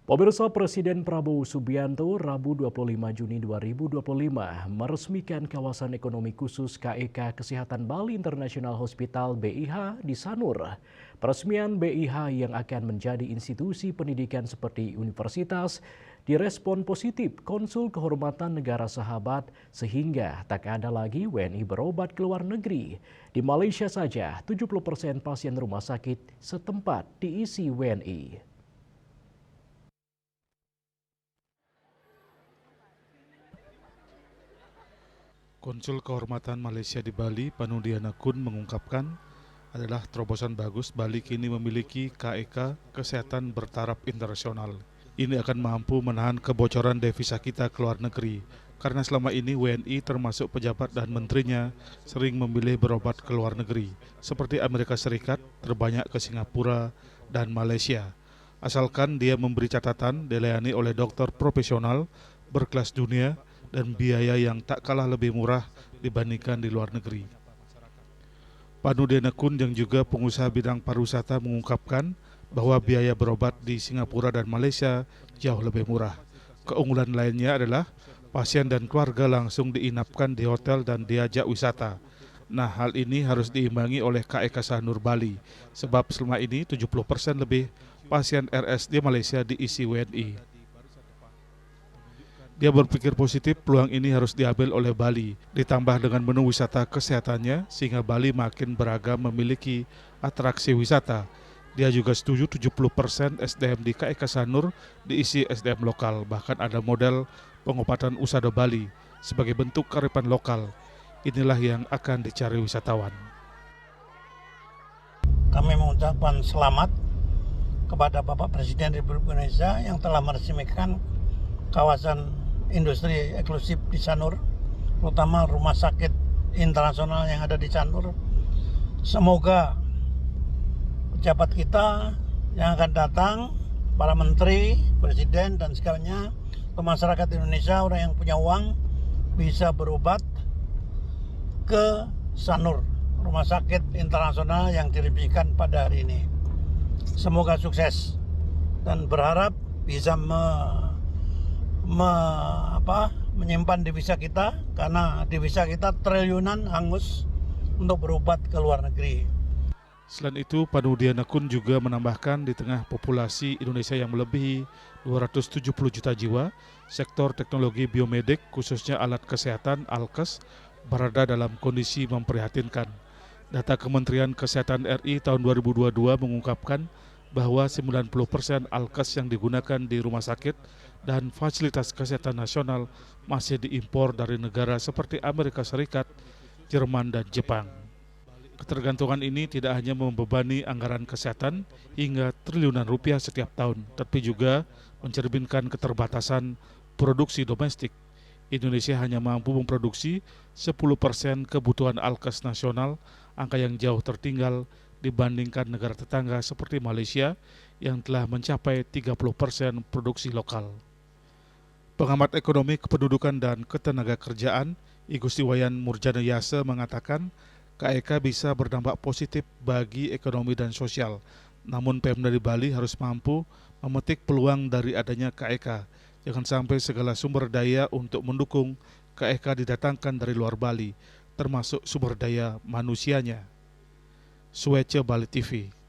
Pemirsa Presiden Prabowo Subianto Rabu 25 Juni 2025 meresmikan kawasan ekonomi khusus KEK Kesehatan Bali International Hospital BIH di Sanur. Peresmian BIH yang akan menjadi institusi pendidikan seperti universitas direspon positif Konsul Kehormatan Negara Sahabat sehingga tak ada lagi WNI berobat ke luar negeri. Di Malaysia saja 70% pasien rumah sakit setempat diisi WNI. Konsul Kehormatan Malaysia di Bali, Panudiana Kun mengungkapkan adalah terobosan bagus Bali kini memiliki KEK Kesehatan Bertaraf Internasional. Ini akan mampu menahan kebocoran devisa kita ke luar negeri, karena selama ini WNI termasuk pejabat dan menterinya sering memilih berobat ke luar negeri, seperti Amerika Serikat, terbanyak ke Singapura dan Malaysia. Asalkan dia memberi catatan dilayani oleh dokter profesional berkelas dunia dan biaya yang tak kalah lebih murah dibandingkan di luar negeri. Panudiana Kun yang juga pengusaha bidang pariwisata mengungkapkan bahwa biaya berobat di Singapura dan Malaysia jauh lebih murah. Keunggulan lainnya adalah pasien dan keluarga langsung diinapkan di hotel dan diajak wisata. Nah, hal ini harus diimbangi oleh KEK Sanur Bali, sebab selama ini 70% lebih pasien RS di Malaysia diisi WNI. Dia berpikir positif peluang ini harus diambil oleh Bali, ditambah dengan menu wisata kesehatannya sehingga Bali makin beragam memiliki atraksi wisata. Dia juga setuju 70% SDM di KEK Sanur diisi SDM lokal, bahkan ada model pengobatan Usada Bali sebagai bentuk kearifan lokal. Inilah yang akan dicari wisatawan. Kami mengucapkan selamat kepada Bapak Presiden Republik Indonesia yang telah meresmikan kawasan industri eksklusif di Sanur, terutama rumah sakit internasional yang ada di Sanur. Semoga pejabat kita yang akan datang, para menteri, presiden dan segalanya, ke masyarakat Indonesia, orang yang punya uang bisa berobat ke Sanur, rumah sakit internasional yang diresmikan pada hari ini. Semoga sukses dan berharap bisa menyimpan devisa kita, karena devisa kita triliunan hangus untuk berobat ke luar negeri. Selain itu, Panudiana Kun juga menambahkan di tengah populasi Indonesia yang melebihi 270 juta jiwa, sektor teknologi biomedik khususnya alat kesehatan Alkes berada dalam kondisi memprihatinkan. Data Kementerian Kesehatan RI tahun 2022 mengungkapkan bahwa 90% Alkes yang digunakan di rumah sakit dan fasilitas kesehatan nasional masih diimpor dari negara seperti Amerika Serikat, Jerman, dan Jepang. Ketergantungan ini tidak hanya membebani anggaran kesehatan hingga triliunan rupiah setiap tahun, tapi juga mencerminkan keterbatasan produksi domestik. Indonesia hanya mampu memproduksi 10% kebutuhan Alkes nasional, angka yang jauh tertinggal dibandingkan negara tetangga seperti Malaysia yang telah mencapai 30% produksi lokal. Pengamat ekonomi kependudukan dan ketenagakerjaan I Gusti Wayan Murjana Yase mengatakan KEK bisa berdampak positif bagi ekonomi dan sosial. Namun Pemda di Bali harus mampu memetik peluang dari adanya KEK. Jangan sampai segala sumber daya untuk mendukung KEK didatangkan dari luar Bali, termasuk sumber daya manusianya. Suece Bali TV.